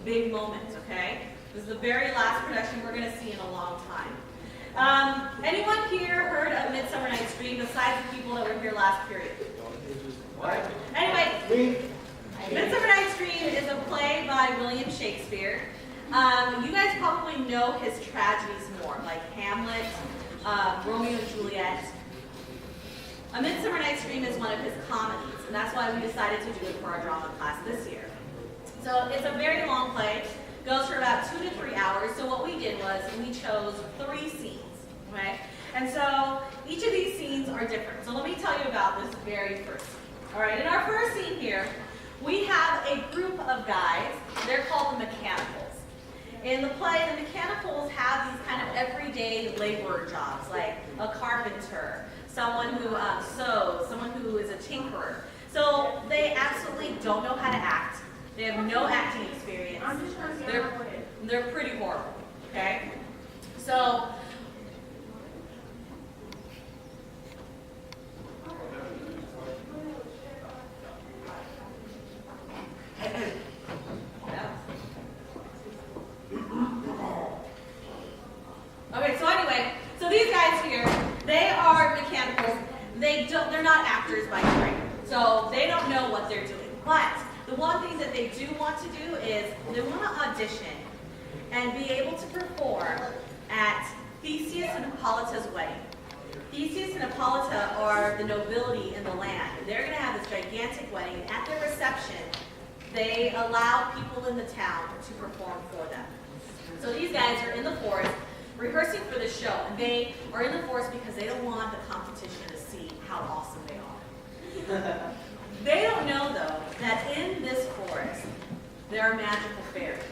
big moment, okay? This is the very last production we're going to see in a long time. Anyone here heard of Midsummer Night's Dream besides the people that were here last period? What? Anyway, Midsummer Night's Dream is a play by William Shakespeare. You guys probably know his tragedies more, like Hamlet, Romeo and Juliet. A Midsummer Night's Dream is one of his comedies, and that's why we decided to do it for our drama class this year. So it's a very long play, goes for about 2 to 3 hours. So what we did was we chose 3 scenes, okay? And so each of these scenes are different. So let me tell you about this very first scene. All right, in our first scene here, we have a group of guys. They're called the Mechanicals. In the play, the Mechanicals have these kind of everyday laborer jobs, like a carpenter, someone who sews, someone who is a tinkerer. So they absolutely don't know how to act. They have no acting experience. They're pretty horrible, okay? So, okay, so anyway, so these guys here, they are mechanicals. They're not actors by trade, so they don't know what they're doing. But the one thing that they do want to do is they want to audition and be able to perform at Theseus and Hippolyta's wedding. Theseus and Hippolyta are the nobility in the land, and they're going to have this gigantic wedding. And at their reception, they allow people in the town to perform for them. So these guys are in the forest rehearsing for the show, and they are in the forest because they don't want the competition to see how awesome they are. They don't know, though, that in this forest, there are magical fairies.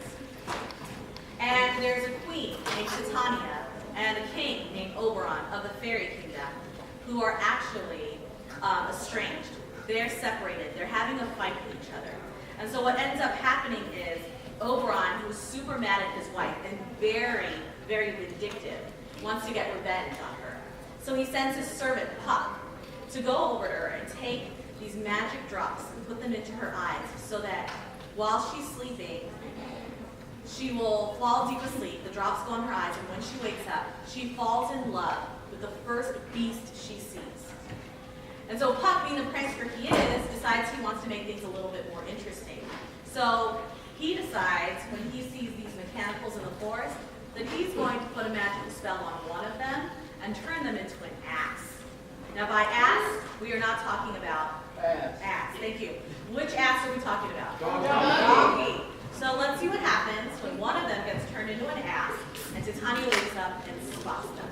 And there's a queen named Titania and a king named Oberon of the fairy kingdom who are actually estranged. They're separated. They're having a fight with each other. And so what ends up happening is Oberon, who's super mad at his wife and very, very vindictive, wants to get revenge on her. So he sends his servant, Puck, to go over to her and take these magic drops and put them into her eyes so that while she's sleeping, she will fall deep asleep. The drops go in her eyes, and when she wakes up, she falls in love with the first beast she sees. And so Puck, being the prankster he is, decides he wants to make things a little bit more interesting. So he decides, when he sees these mechanicals in the forest, that he's going to put a magical spell on one of them and turn them into an ass. Now by ass, we are not talking about ass. Thank you. Which ass are we talking about? Donkey. So let's see what happens when one of them gets turned into an ass and Titania wakes up and spots them.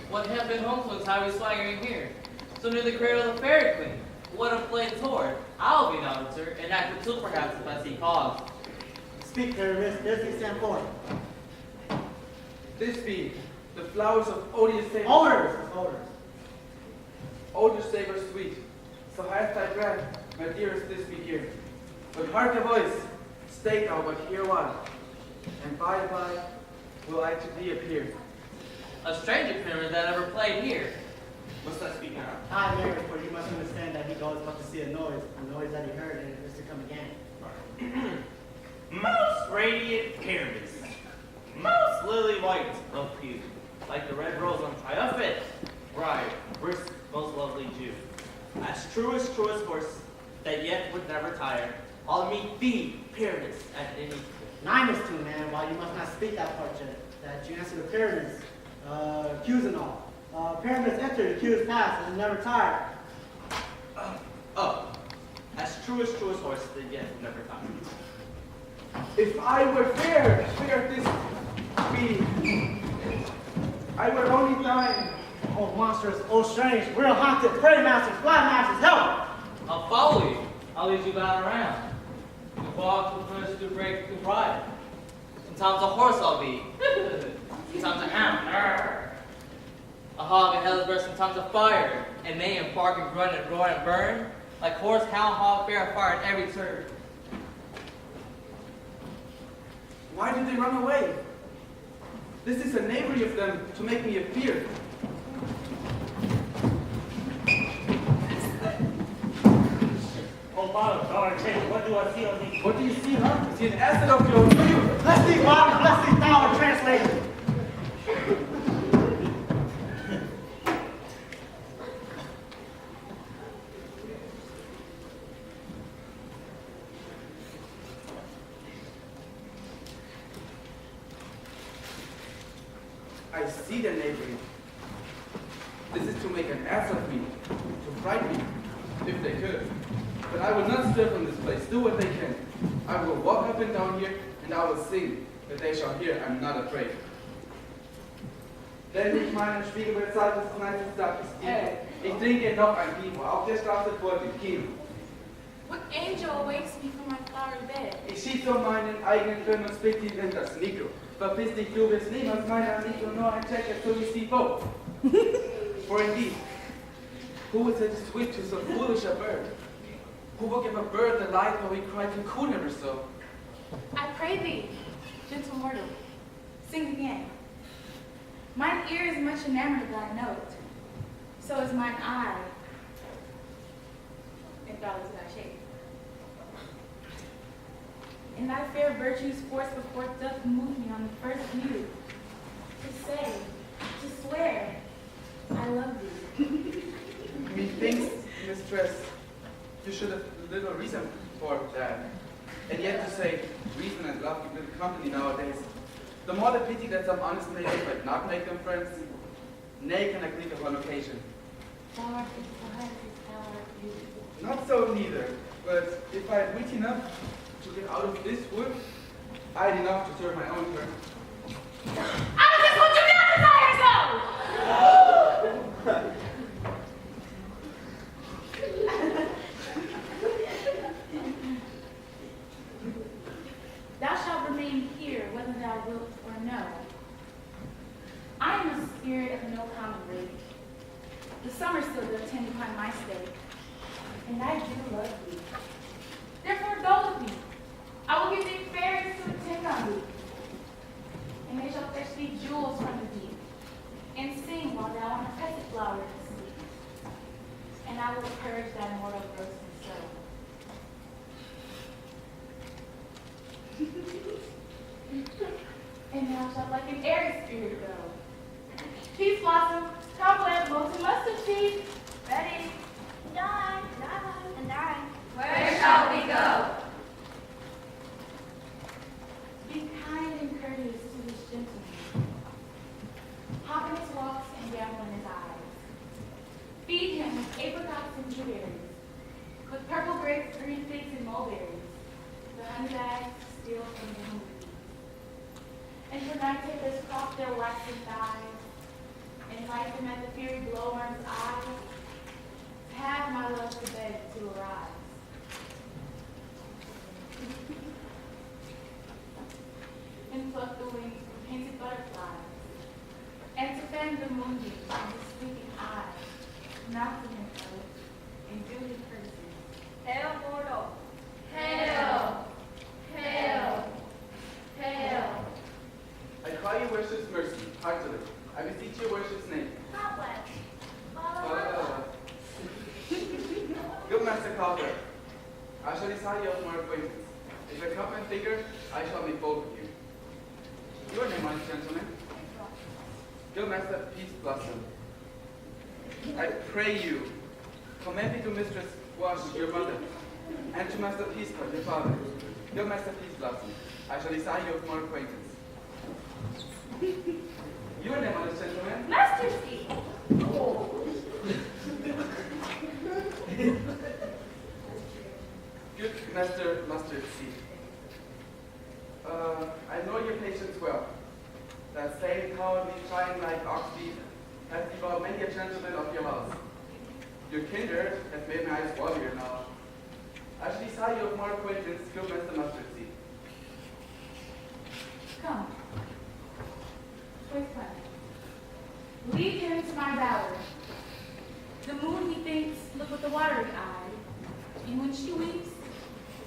What hempen homeslings have you swaggering here? So near the cradle of the fairy queen. What a plain sword. I'll be an officer, and act the tool perhaps if I see cause. Speak, Pyramus, this is stand forth. This be the flowers of odious savor. Odors. Odor savor sweet. So hath thy breath, my dearest, this be here. But hark a voice, stay thou but hear one. And by and by will I to thee appear. A stranger pyramid that ever played here. Must I speak now? I, Mary, for you must understand that he goes but to see a noise that he heard, and it is to come again. Most radiant pyramids, most lily white of hue, like the red rose on triumphant bride, brisk, most lovely Jew. As truest horse that yet would never tire, I'll meet thee, pyramids, at any. 9 is 2, man, while you must not speak that part yet. That you answer the pyramids, cues and all. Pyramids enter, the cues pass, and never tire. As truest horse that yet would never tire. If I were fair this be, I were only thine. Oh, monsters, oh, strange, we're haunted, prey masters, fly masters, help! I'll follow you. I'll lead you about around. To walk, to push, to break, to ride. Sometimes a horse I'll be. Sometimes a hound. Arr. A hog and hell's bird, sometimes a fire. And mayhem, bark and grunt and roar and burn. Like horse, hound, hog, bear, fire at every turn. Why did they run away? This is a knavery of them to make me appear. Oh, Father, Lord, what do I see on these? What do you see, huh? I see an asset of your own. Let's see, Father. Let's see, thou a translator. I see their knavery. This is to make an ass of me, to frighten me, if they could. But I will not stir from this place. Do what they can. I will walk up and down here, and I will sing, that they shall hear I'm not afraid. Denn ich meinen Spiegel bezahlt des Neins Tages. Ich trinke noch ein Pivo, auf der Straße vor dem Kino. What angel wakes me from my flowery bed? Ich schieße um meinen eigenen Film und spick die in das Mikro. Verpiss dich, du bist niemals meiner Amigo, nur ein Checker to receive both. For indeed, who would set his wit to so foolish a bird? Who will give a bird the life though he cried to coon ever so? I pray thee, gentle mortal, sing again. Mine ear is much enamored of thy note, so is mine eye, if thou is thy shape. And thy fair virtues force before doth move me on the first view, to say, to swear, I love thee. Methinks, mistress, you should have little reason for that. And yet to say, reason and love keep little company nowadays. The more the pity that some honest ladies might not make them friends, nay can I think upon occasion. Thou art as wise as thou art beautiful. Not so neither, but if I had wit enough to get out of this wood, I had enough to serve my own turn. Out of this would you not desire so! Thou shalt remain here, whether thou wilt or no. I am a spirit of no common rate. The summer still doth tend upon my stay, and I do love thee. Therefore go with me. I will give thee fairies to attend on thee, and they shall fetch thee jewels from the deep, and sing while thou on a crescent flower dost sleep. And I will purge thy mortal gross and soul. And thou shalt like an airy spirit go. Peace blossom, cobweb, molten mustard seed. Ready? Die, and die. Where shall we go? Be kind and courteous to this gentleman. Hop in his walks and gamble in his eyes. Feed him with apricots and blueberries, with purple grapes, green figs, and mulberries. The honey bags steal from the hungry bees. And for night tapers crop their waxen thighs, and light them at the fiery glowworm's eyes. Have my love to bed to arise. And pluck the wings from painted butterflies, and to fan the moonbeams in his sleeping eyes, mouth to him earth, and do him courtesy. Hail, mortal. Hail! Hail! Hail! I call your worship's mercy, heartily. I beseech your worship's name. Good Master Calder, I shall decide you of more acquaintance. If I come and figure, I shall make bold with you. Your name, honest gentleman? Good Master Peace Blossom. I pray you, commend me to Mistress Wash, your mother, and to Master Peacecut, your father. Good Master Peace Blossom, I shall decide you of more acquaintance. Your name, honest gentleman? Master Seed! Good Master Mustard Seed. I know your patience well. That same cowardly shine like ox teeth has devoured many a gentleman of your house. Your kindred has made my eyes waterier now. I shall decide you of more acquaintance, good Master Mustard Seed. Come. Choice one. Lead him to my bower. The moon, he thinks, look with the watery eye, and when she weeps,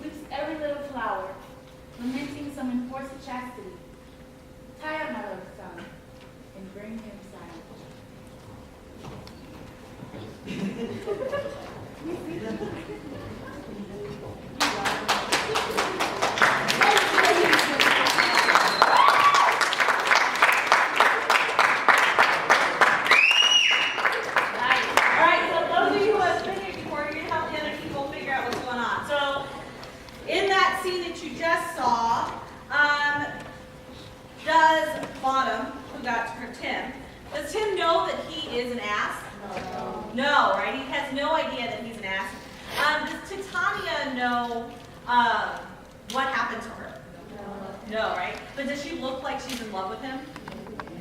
weeps every little flower, lamenting some enforced chastity. Tie up my little son and bring him silent. Does Tim know that he is an ass? No, right? He has no idea that he's an ass. Does Titania know what happened to her? No, right? But does she look like she's in love with him?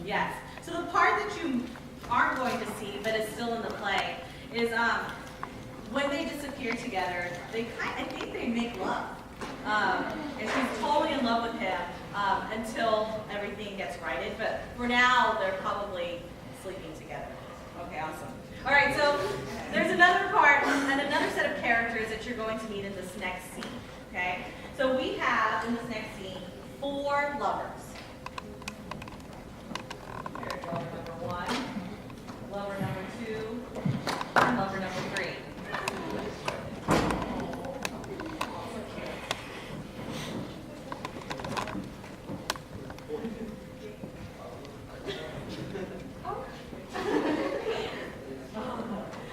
Yes. So the part that you aren't going to see, but is still in the play, is when they disappear together, I think they make love. And she's totally in love with him until everything gets righted. But for now, they're probably sleeping together. Okay, awesome. All right, so there's another part and another set of characters that you're going to meet in this next scene. Okay, so we have in this next scene 4 lovers. Here's lover number 1, lover number 2, and lover number 3.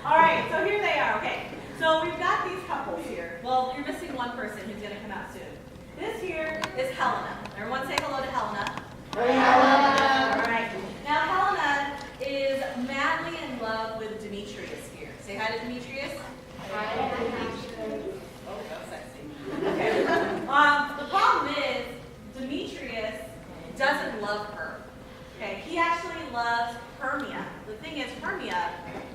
All right, so here they are. Okay, so we've got these couples here. Well, you're missing one person who's going to come out soon. This here is Helena. Everyone say hello to Helena. Hey, Helena. All right. Now, Helena is madly in love with Demetrius here. Say hi to Demetrius. Oh, that's sexy. Okay. The problem is Demetrius doesn't love her. Okay, he actually loves Hermia. The thing is, Hermia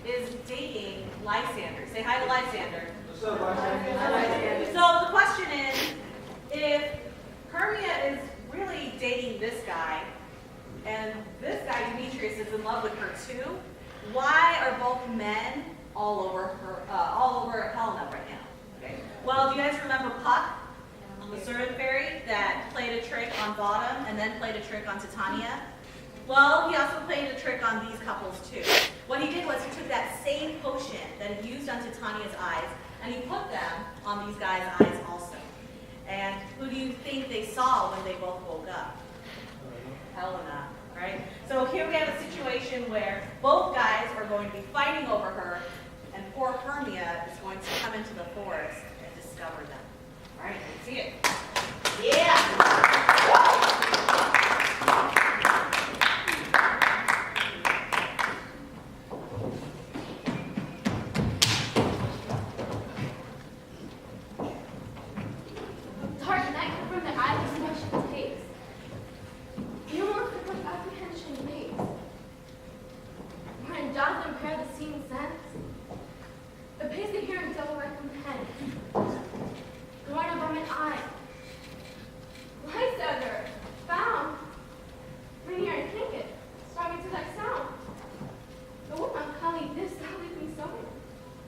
is dating Lysander. Say hi to Lysander. What's up, Lysander? So the question is, if Hermia is really dating this guy, and this guy, Demetrius, is in love with her too, why are both men all over Helena right now? Okay. Well, do you guys remember Puck, the servant fairy that played a trick on Bottom and then played a trick on Titania? Well, he also played a trick on these couples too. What he did was he took that same potion that he used on Titania's eyes and he put them on these guys' eyes also. And who do you think they saw when they both woke up? Helena, right? So here we have a situation where both guys are going to be fighting over her, and poor Hermia is going to come into the forest and discover them. All right, let's see it. Yeah! Dark night from the eye of emotion takes. No more quick apprehension makes. When in dazzling prayer the scene sends, the pace of hearing double recompense. Guard above an eye. Lysander, found. Bring here and take it. Striving to thy sound. But what melancholy this thou leave me so?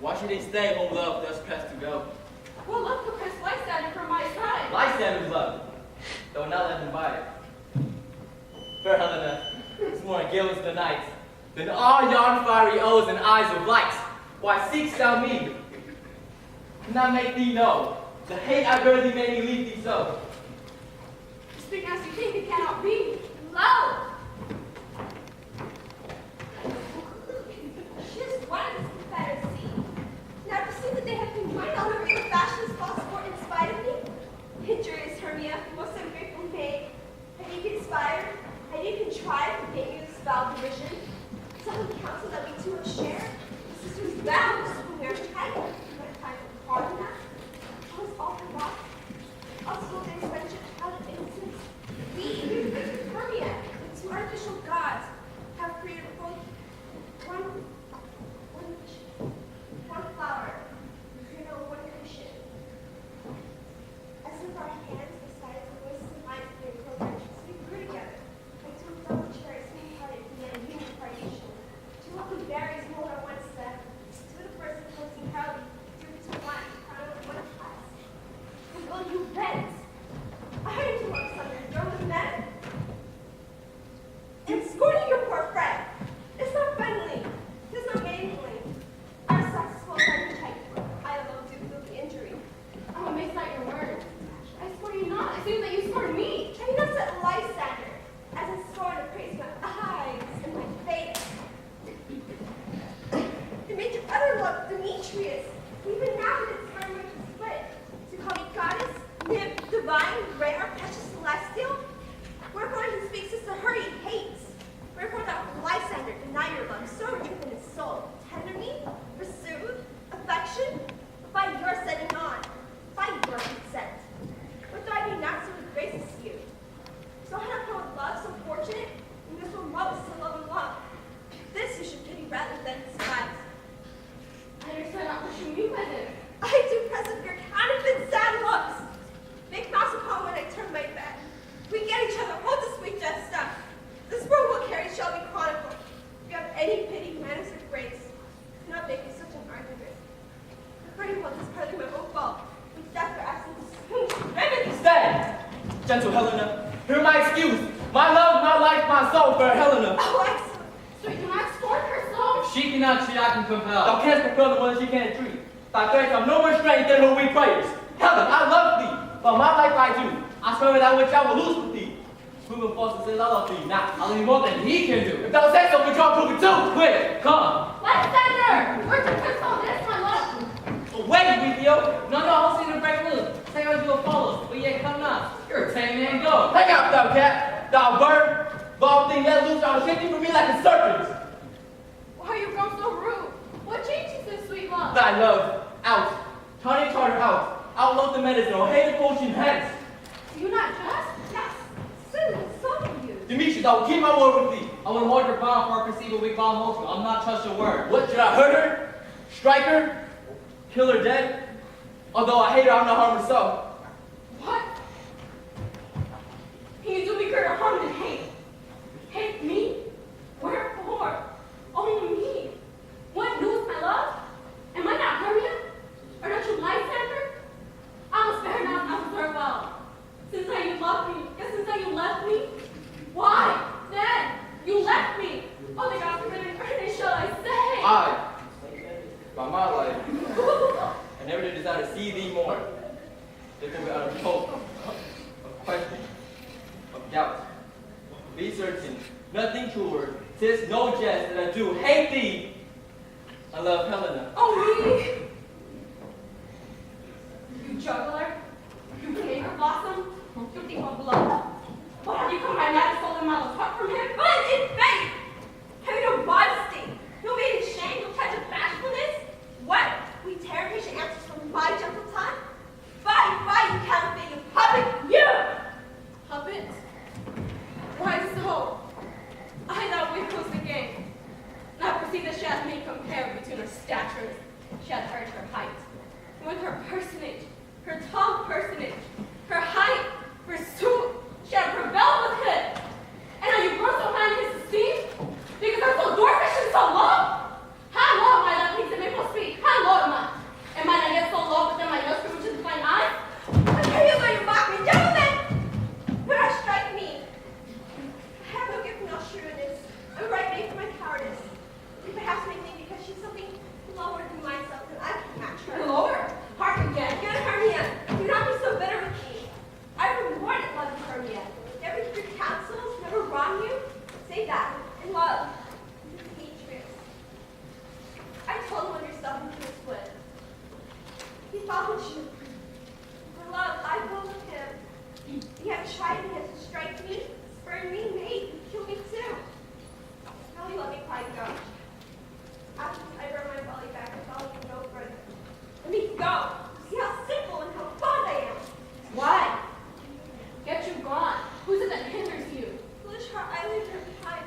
Why should he stay whom love thus pressed to go? Well, look, caprice Lysander from my side. Lysander's love, though not let him buy it. Fair Helena, is more guiltless the night than all yon fiery O's and eyes of light. Why seekst thou me? Can I make thee know the hate I bear thee made me leave thee so? Speak as you think it cannot be. Lo! Just one of this confederacy. Now perceive that they have been joined all over your fashions false sport in spite of me. Injurious Hermia, most ungrateful maid. Had you conspired? Had you contrived to pay me this foul derision? Someone counsel that we two have shared. The sisters' vows, who wear title, but a time of pardon that. I was all forgot. All school days friendship out of innocence. We, Hermia, the two Gentle Helena, hear my excuse. My love, my life, my soul for Helena. Oh, excellent. So you not scorn her soul? If she cannot treat, I can compel. Thou canst compel the one she can't treat. Thy threats have no more strength than her weak prayers. Helen, I love thee, but my life I do. I swear that which I will lose with thee. Proven false and says I love thee. Now, I'll leave more than he can do. If thou say so, we try to prove it too. Quick, come. Lysander! Where'd you put all this, my love? Wait, Rethio. No, I'll see the break loose. Say as you will follow, but yet come not. You're a tame man, go. Hang out, thou cat, thou bird. Bald thing let loose, thou shifting for me like a serpent. Why you grown so rude? What changes this sweet love? Thy love, out. Tawny charter out. Outload the medicine, or hate the potion hence. Do you not just? Yes. Soon, some of you. Demetrius, I will keep my word with thee. I will hold your bond for I perceive a weak bond holds you. I'll not trust your word. What, should I hurt her? Strike her? Kill her dead? Although I hate her, I'm not harm herself. What? Can you do me greater harm than hate? Hate me? Wherefore? Only me. What news, my love? Am I not Hermia? Or don't you Lysander? I will spare not, I will farewell. Since how you loved me, yes, since how you left me. Why? Then, you left me. Oh, the gods forbid and earnest shall I say. I, by my life, I never did desire to see thee more. Therefore, out of hope, of question, of doubt. Be certain, nothing truer, 'tis no jest that I do hate thee. I love Helena. Oh, me? You juggler? You paper blossom? You think of blood? What have you come by now to soul and mouth apart from him? But in faith! Have you no modesty? No maiden shame? No touch of bashfulness? What? We tear patient answers from my gentle tongue? Fie, you counterfeit, you puppet! You! Puppet? Why so? I thought we was the game. Now perceive that she has made compare between her statures. She has heard her height. And with her personage, her tall personage, her height, forsooth, she had prevailed with him. And are you grown so high in his esteem? Because I'm so dwarfish and so low? How low am I that makes it make no speak? How low am I? Am I not yet so low within my nose from which is fine eyes? I hear you though you mock me, gentlemen! Do not strike me. I have no gift, no shrewdness. I'm right made for my cowardice. You perhaps may think because she's something lower than myself that I can match her. Lower? Hark again. Good Hermia. Do not be so bitter with me. I rewarded love of Hermia. Never keep your counsels, never wrong you. Say that. In love. Demetrius. I told him of yourself and he was split. He followed you. For love, I go with him. He had tried me to strike me, spurn me, mate, and kill me too. Now he let me cry go. After I burned my belly back, I followed him no further. Let me go. See how simple and how fond I am. Why? Get you gone. Who's it that hinders you? Foolish heart, I leave her behind.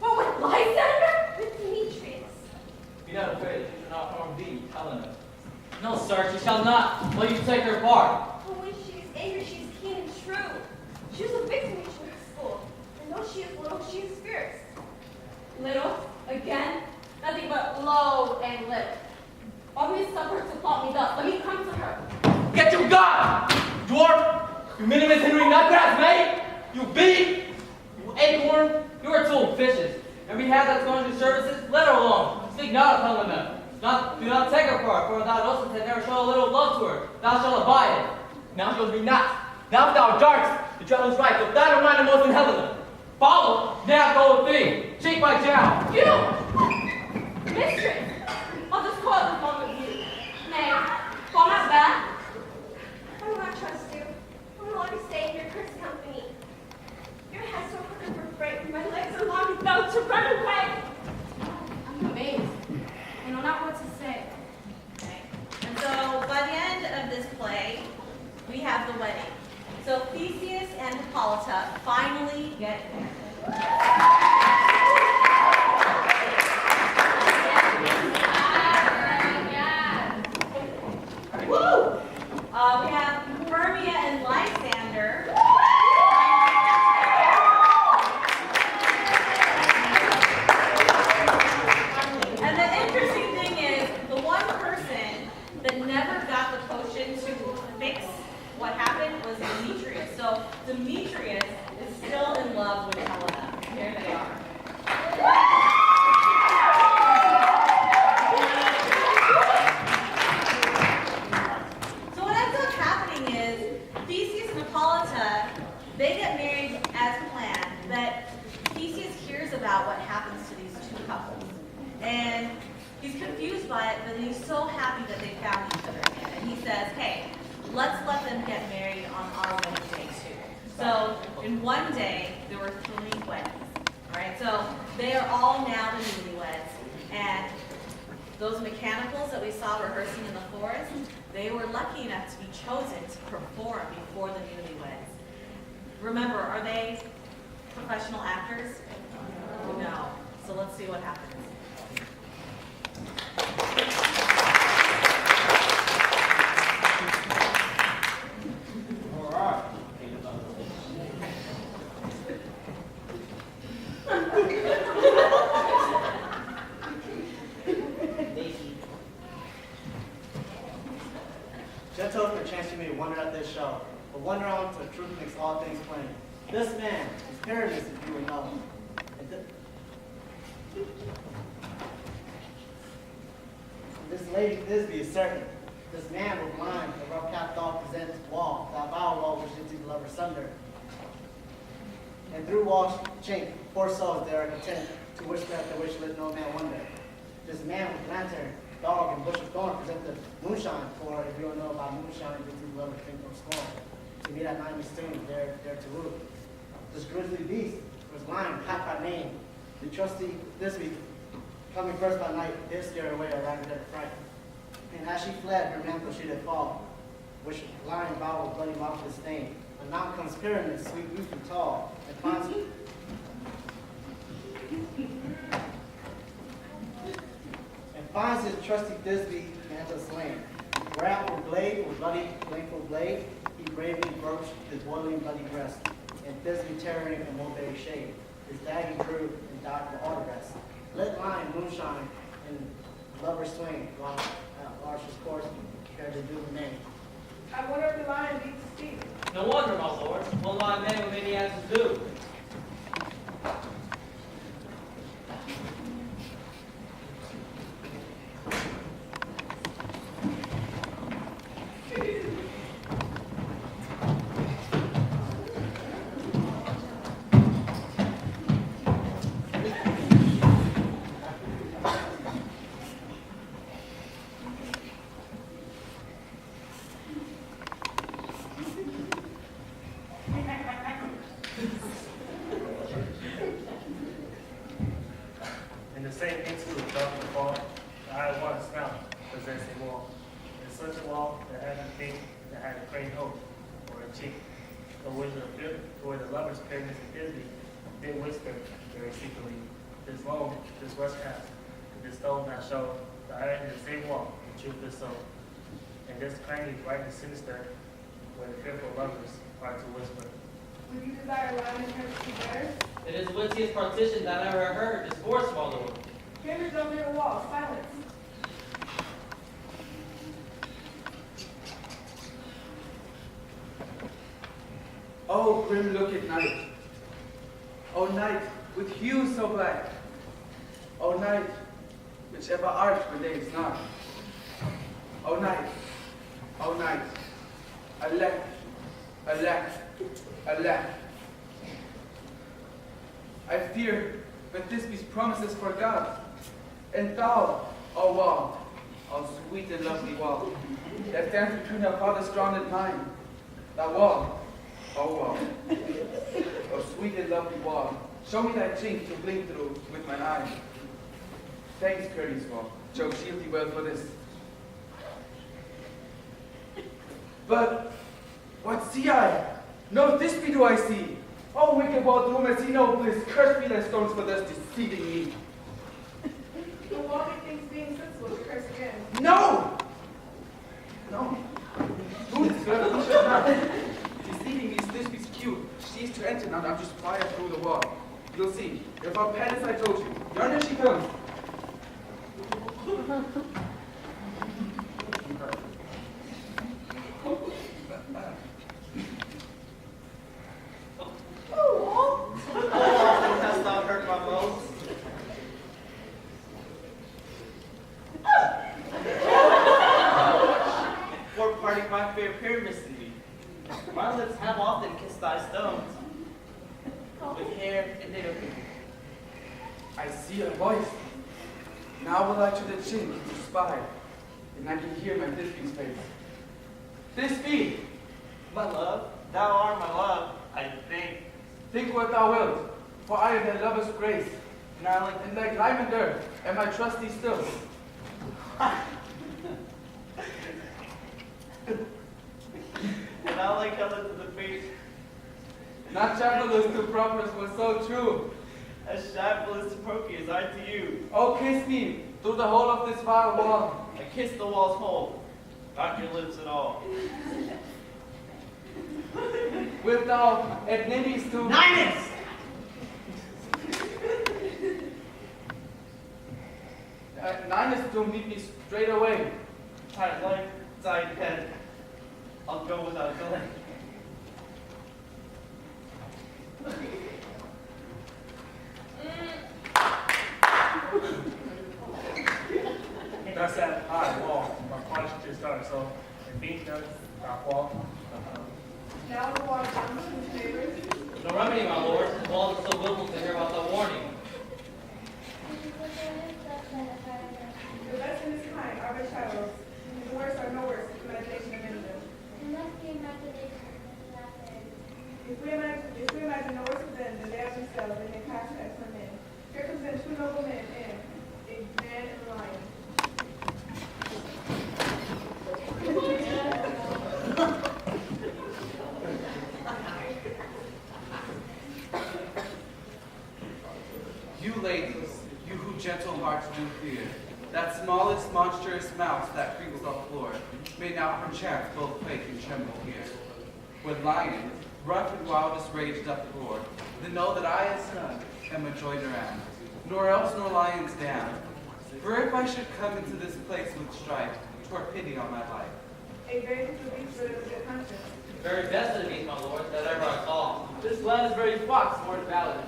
What, with Lysander? With Demetrius. Be not afraid, she shall not harm thee, Helena. No, sir, she shall not. Will you take her part? Oh, when she is angry, she is keen and true. She was a victim in her school. And though she is little, she is fierce. Little? Again? Nothing but low and lip. Why will you suffer to plot me thus? Let me come to her. Get you gone! Dwarf! You minimus Henry Nutgrass, mate! You bee! You acorn! You are told fishes. And we have that's going to services, let her alone. Speak not of Helena. Do not take her part, for thou knowest that never show a little love to her. Thou shalt abide it. Now she'll be not. Now if thou darts, the travel is right, but thou don't mind the most in Helena. Follow, now go with thee. Cheek by jowl. You! Mistress! I'll just call this moment with you. Nay, fall not back. I will not trust you. I will no longer stay in your cursed company. Your head's so crooked for fright, and my legs are long enough to run away. I'm amazed. I know not what to say. Okay. And so by the end of this play, we have the wedding. So Theseus and Hippolyta finally get married. Woo! We have Hermia and Lysander. And the interesting thing is, the one person that never got the potion to fix what happened was Demetrius. So Demetrius Demetrius is still in love with Helena. Here they are. So what ends up happening is Theseus and Hippolyta, they get married as planned, but Theseus hears about what happens to these two couples. And he's confused by it, but he's so happy that they found each other again. And he says, hey, let's let them get married on our wedding day too. So in one day, there were 3 weddings. All right, so they are all now the newlyweds. And those mechanicals that we saw rehearsing in the forest, they were lucky enough to be chosen to perform before the newlyweds. Remember, are they professional actors? No. So let's see what happens. All right. Gentlemen, perchance you may wonder at this show, but wonder on to truth makes all things plain. This man is Pyramus, if you would know. This lady Thisbe is certain. This man will blind the rough cap dog presents wall, that vow wall which into the lover's sunder. And through wall chink, 4 souls there are content, to whisper at the wish let no man wonder. This man with lantern, dog, and bush of thorn present the moonshine, for if you don't know about moonshine, into the lover's drink from scorn. To meet at 90 stone, there to rule. This grisly beast was lying, hot by name. The trusty Thisbe, coming first by night, did scare away a ragged at fright. And as she fled, her mantle she did fall, which lying bow with bloody mouth disdain. And now comes Pyramus, sweet youth and tall, and finds his trusty Thisbe mantle slain. Whereat with blade, with bloody, blameful blade, he bravely broached his boiling bloody breast. And Thisbe tearing a mulberry shade, his dagger drew and died for all the rest. Lit line, moonshine, and lovers swing, while Archer's course prepared to do the name. I wonder if the lion beats the steed. No wonder, my lord. One line man with many answers do. In the same interlude of the fall, the eye of water smell presents a wall. In such a wall that had a king that had a crane hope, or a cheek, where the lovers Pyramus and Thisbe did whisper very secretly, this loam, this rush cast, and this stone that show the iron in the same wall, the truth is so. And this cranny bright and sinister, where the fearful lovers are to whisper. Would you desire lion and hers to be better? It is wittiest partition that I ever heard. Discourse, my lord. Chambers don't near a wall. Silence. Oh, grim look at night. Oh, night, with hues so black. Oh, night, which ever arch when day is not. Oh, night, alack, alack, alack. I fear that Thisbe's promises forgot. And thou, O wall, O sweet and lovely wall, that stands between our father's strong and mine, thou wall, O wall, O sweet and lovely wall, show me thy chink to blink through with mine eye. Thanks, courteous wall, Jove shield thee well for this. But what see I? No Thisbe do I see. Oh, wicked wall, whom I see no bliss, cursed be thy stones for thus deceiving me. The wall thinks being sensible to curse again. No! No. Who should not? Deceiving me is Thisbe's cute. She is to enter now, I'm just fire through the wall. You'll see. If our pen as I told you. Yonder she comes. I see a voice. Now will I to the chink to spy, and I can hear my Thisbe's face. Thisbe! My love, thou art my love, I think. Think what thou wilt, for I am thy lover's grace, and thy limender, and my trusty still. And I like Helen to the face, Not shackleless to Properus was so true. as shackleless to Proteus, I to you. Oh, kiss me through the hole of this vile wall. I kiss the wall's hole, not your lips at all. Wilt thou at Ninny's to Ninus! Ninus to meet me straight away. I like thy head. I'll go without delay. That's that high wall. My punch just started. So, the beat does not fall. Now the water comes to the neighbors. No remedy, my lord. The walls are so willful to hear about the warning. The best in this kind are the shadows. The worst are no worse in imagination of any of them. If we imagine no worse of them than they are themselves, then they pass as for men. Here comes then two noble men and a man and a lion. You ladies, you who gentle hearts do fear, that smallest monstrous mouse that creeps the floor, may now perchance both quake and tremble here. When lion, rough and wildest rage doth roar, then know that I as son am a joined around, nor else nor lions down. For if I should come into this place with strife, 'twere pity on my life. A very little beast with a good conscience. The very best of the beast, my lord, that ever I saw. This lad is very fox, more valid.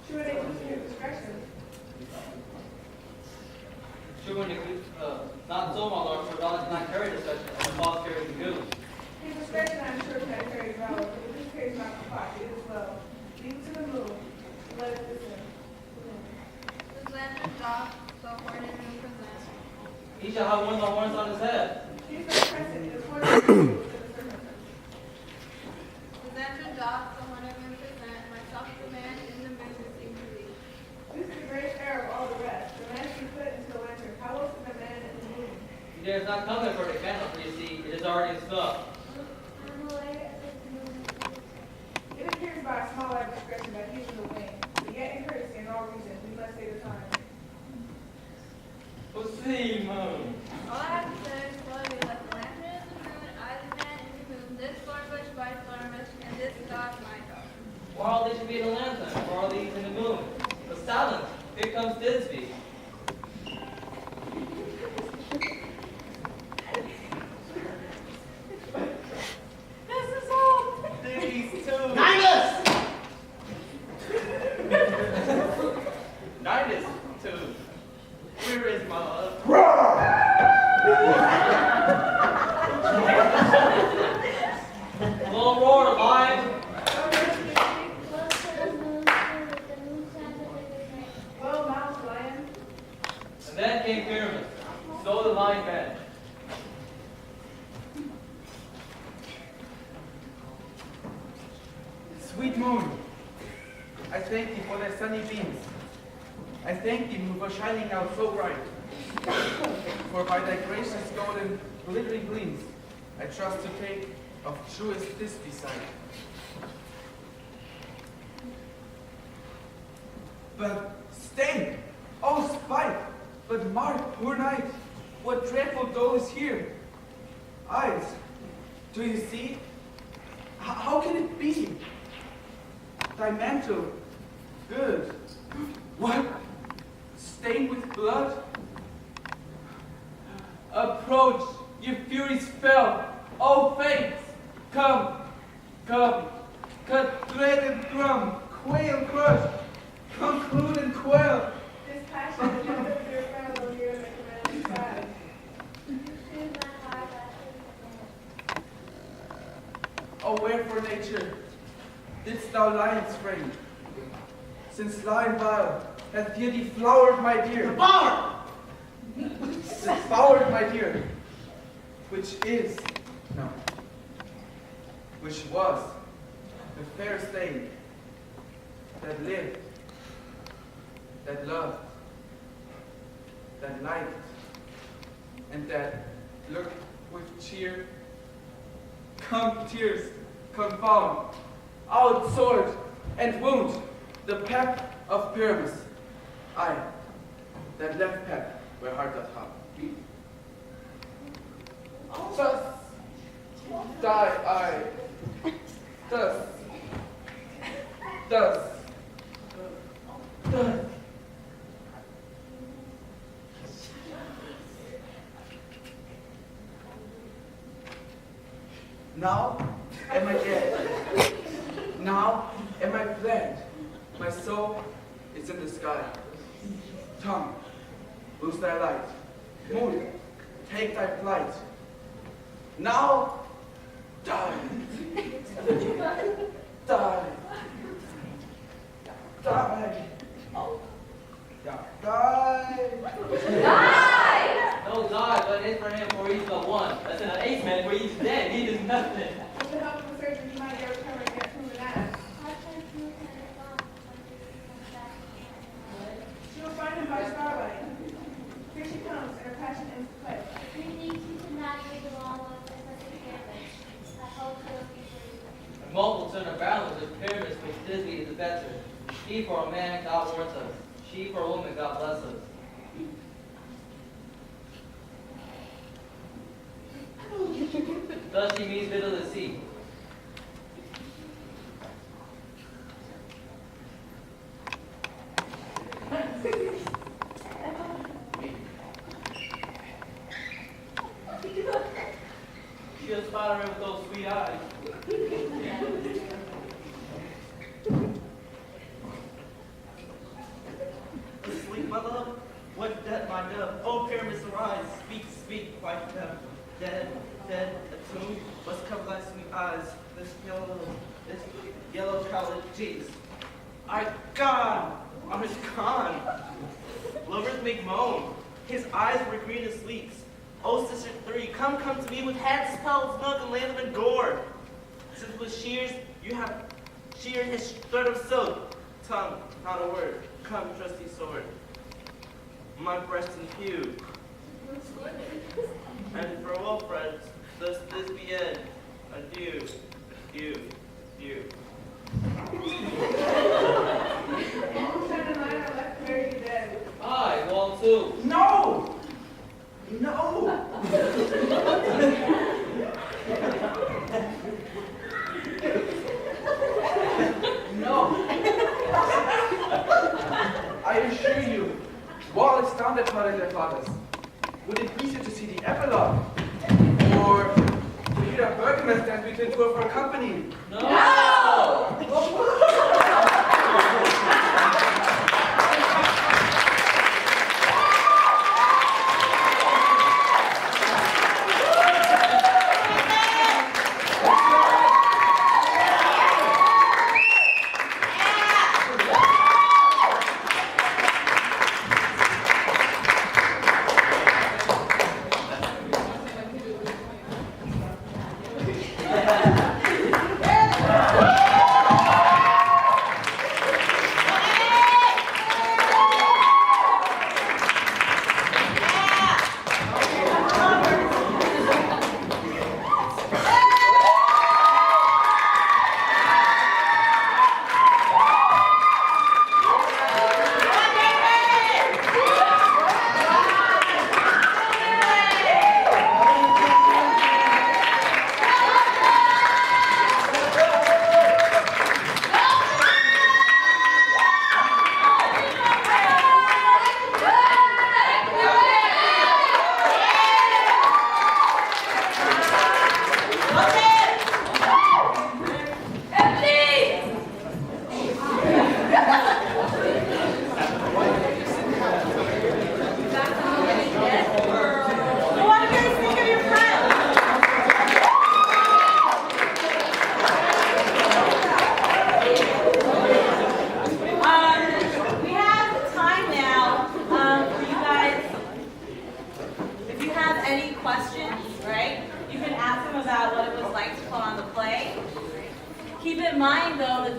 Sure they consider discretion. True when you, not so, my lord, for God does not carry discretion, and the fox carries the goose. His discretion, I am sure, can carry well, but if this carries not the pot, it is well. Leave it to the moon, let it listen. The lantern doth so horn and moon present. He shall have one of the horns on his head. She is very present, it is horn and moon to the serpent. The lantern doth so horn and moon present. Myself the man in the moon who seemed to be. This is the great error of all the rest. The man she put into the lantern. How else is the man in the moon? He dares not come there for the candle, for you see, it is already snuffed. It appears by a small act of discretion that he is in the way, but yet in courtesy and all reason, we must say the time. Proceed, moon. All I have to say is tell you that the lantern is the moon, I the man in the moon, this thorn bush bites thorn bush, and this dog my dog. Why all these should be in the lantern? Why are these in the moon? But silence, here comes Thisbe. This is all. These two. Ninus! Ninus, two. Where is my love? Little roar, lion. Well, mouse, lion. And then came Pyramus. So the lion bed. Sweet moon, I thank thee for thy sunny beams. I thank thee for shining out so bright. For by thy gracious golden glittering gleams, I trust to take of truest Thisbe sight. But stay, oh spite! But mark, poor knight, what dreadful dole is here? Eyes, do you see? How can it be? Thy mantle, good. What? Stained with blood? Approach, ye furies fell. O fate, come, come, cut thread and thrum, quail crush, conclude and quail. This passion is not of your friend over here in the commanding side. O wherefore nature didst thou lions frame? since lying vile hath here deflowered my dear. Devoured my dear, which is, no, which was the fair thing that lived, that loved, that liked, and that looked with cheer. Come tears, confound, out sword and wound, the pep of Pyramus. I, that left pep where heart doth hum. Thus die I, thus. Now am I dead. Now am I fled. My soul is in the sky. Tongue, lose thy light. Moon, take thy flight. Now die. Die. Die. Die. No die, but it's for him, for he's but one. That's an ace man, where he's dead, he does nothing. With the help of the surgeon, you might be able to recover and get proven that. She will find him by starlight. Here she comes, and her passion ends the play. A multitude of balance of pyramids which Thisbe is the better. She for a man, God warrants us. She for a woman, God bless us. Thus she means middle of the sea. She was following with those sweet eyes. Asleep, my love? What death, my dove? Oh, pyramids arise. Speak, speak, quite deaf. Dead, dead, a tomb. What's covered thy sweet eyes? This yellow colored cheeks. I gone. I was gone. Lovers make moan. His eyes were green as sleeps. Oh, sister three, come to me with head spells, milk, and land and gore. Since with shears you have sheared his thread of silk. Tongue, not a word. Come, trusty sword. My breast and hue. And farewell, friends. Thus this be end. Adieu, adieu, adieu. Moonshine and lion are left to bury you dead. I want to. No! No! No! I assure you, while astounded by their fathers, would it please you to see the epilogue? Or to hear a burgomaster and we can tour for a company? No!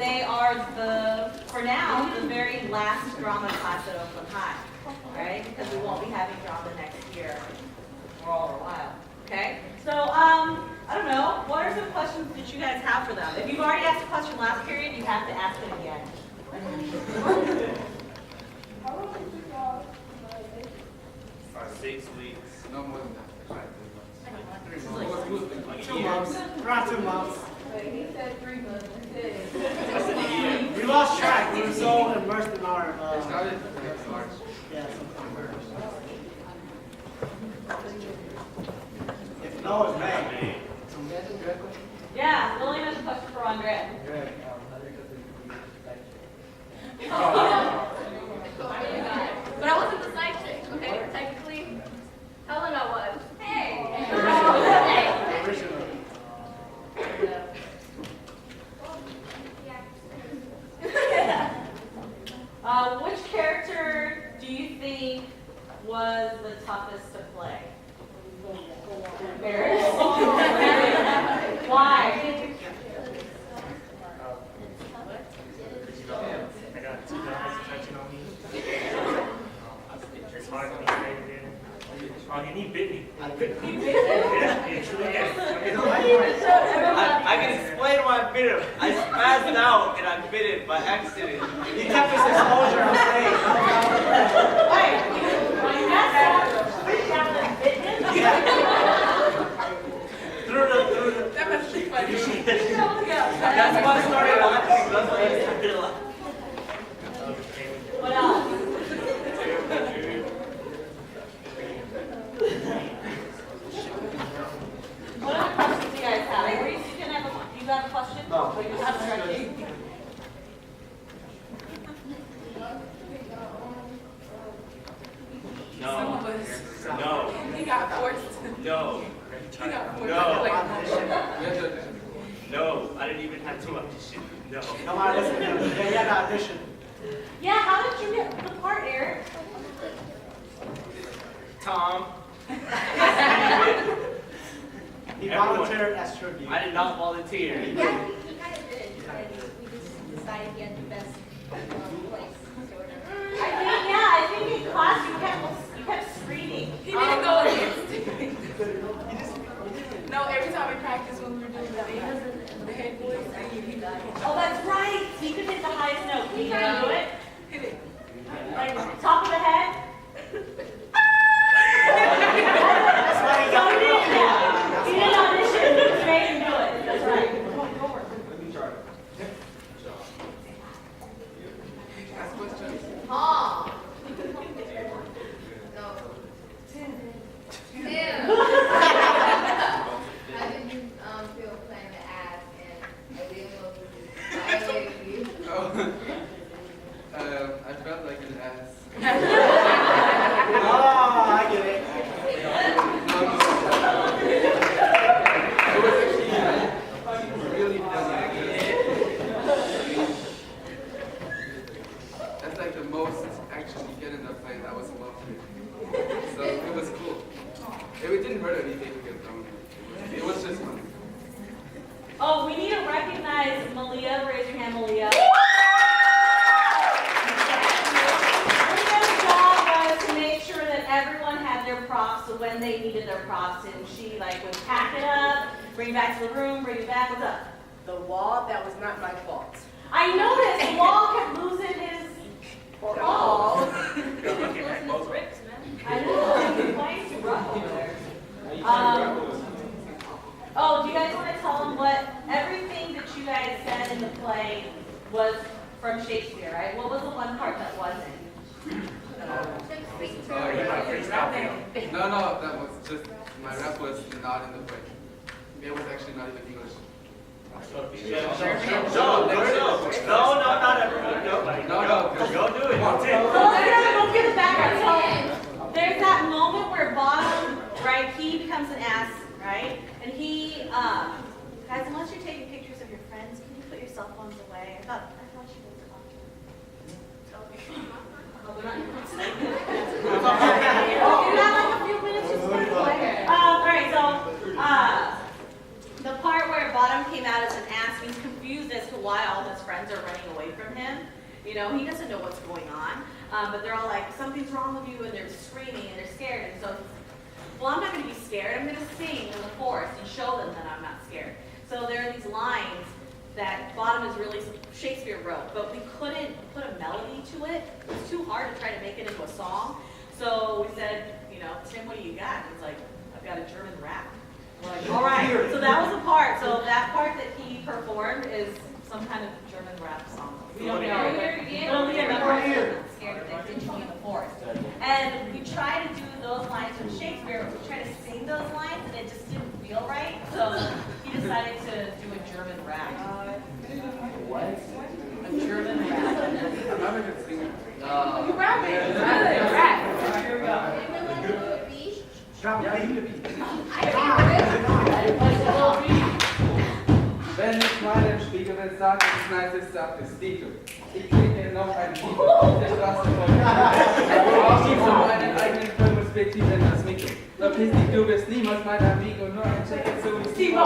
they are for now, the very last drama class at Oakland High, right? Because we won't be having drama next year for all a while, okay? So, I don't know, what are some questions that you guys have for them? If you've already asked a question last period, you have to ask it again. How long did you go? 6 weeks. No more than that. 2 months. Around 2 months. Wait, he said 3 months. That's a year. We lost track. We were so immersed in our. It started in March. Yeah, sometime. If no, it's May. Yeah, Lily has a question for Andrea. But I wasn't the side chick, okay? Technically, Helena was. Hey! Originally. Which character do you think was the toughest to play? Barrett? Why? I got 2 guys touching on me. It's hard to be straight there. Oh, and he bit me. He bit you? Yeah, he truly did. I can explain why I bit him. I spazzed out and I bit it by accident. He kept his exposure on stage. Wait, that's Through the. That must be funny. That's why I started laughing. That's why I started laughing. What else? What other questions do you guys have? Maurice, you got a question? No. Or you have a question? No. No. He got forced. No. He got forced. No. We had to audition. No. I didn't even have to audition. No. Come on, listen to him. Yeah, he had an audition. Yeah, how did you get the part, Eric? Tom. He Everyone. volunteered as tribute. I did not volunteer. Yeah, he kind of did. And we just decided he had the best place, sort of. I think in class you kept screaming. He didn't go against it. No, every time we practiced when we were doing the head voice, he died. Oh, that's right. He could hit the highest note. Can you do it? Hit it. Like top of the head. That's why he So got he didn't. Yeah. He didn't audition. He made him do it. That's right. Ask questions. Huh. No. Tim. How did you feel playing the ass and I didn't know violate you? Oh. I felt like an ass. Oh, I get it. It was actually really funny. That's like the most action you get in the play. That was lovely. So it was cool. It didn't hurt anything to get thrown. It was just fun. Oh, we need to recognize Malia. Raise your hand, Malia. Maria's job was to make sure that everyone had their props when they needed their props, and she would pack it up, bring it back to the room, bring it back. What's up? The wall, that was not my fault. I noticed the wall kept losing his balls. I know. He's playing too rough over there. Oh, do you guys want to tell them what everything that you guys said in the play was from Shakespeare, right? What was the one part that wasn't? No, that was just, my rap was not in the play. It was actually not even English. No, not everyone. No, go do it. So let's get the background. So there's that moment where Bottom, right, he becomes an ass, right? And he, guys, unless you're taking pictures of your friends, can you put your cell phones away? I thought she was talking. Oh, they're not your friends. You got like a few minutes just to play. All right, so the part where Bottom came out as an ass, he's confused as to why all his friends are from him. You know, he doesn't know what's going on, but they're all like, something's wrong with you, and they're screaming and they're scared. And so, well, I'm not going to be scared. I'm going to sing in the forest and show them that I'm not scared. So there are these lines that Bottom is really Shakespeare wrote, but we couldn't put a melody to it. It was too hard to try to make it into a song. So we said, you know, Tim, what do you got? He's like, I've got a German rap. We're like, all right. So that was the part. So that part that he performed is some kind of German rap song. We don't know. But we remember I'm scared that they didn't in the forest. And we try to do those lines from Shakespeare. We try to sing those lines, and it just didn't feel right. So he decided to do a German rap. What? A German rap. I'm not a good singer. You rap it. Good. Rap. Here we go. Anyone like to do a beach? Drop Ja, the beat. hier Beat. Play some little beat. Wenn ich mal im Spiegel bin, sagt es nice, es sagt es Stiegel. Ich kriege noch ein Titel auf der Straße voll. Ich schieb so meinen eigenen Perspektive in das Mikro. Verpiss dich, du bist niemals mein Amigo, nur ein Check zu wie Steve.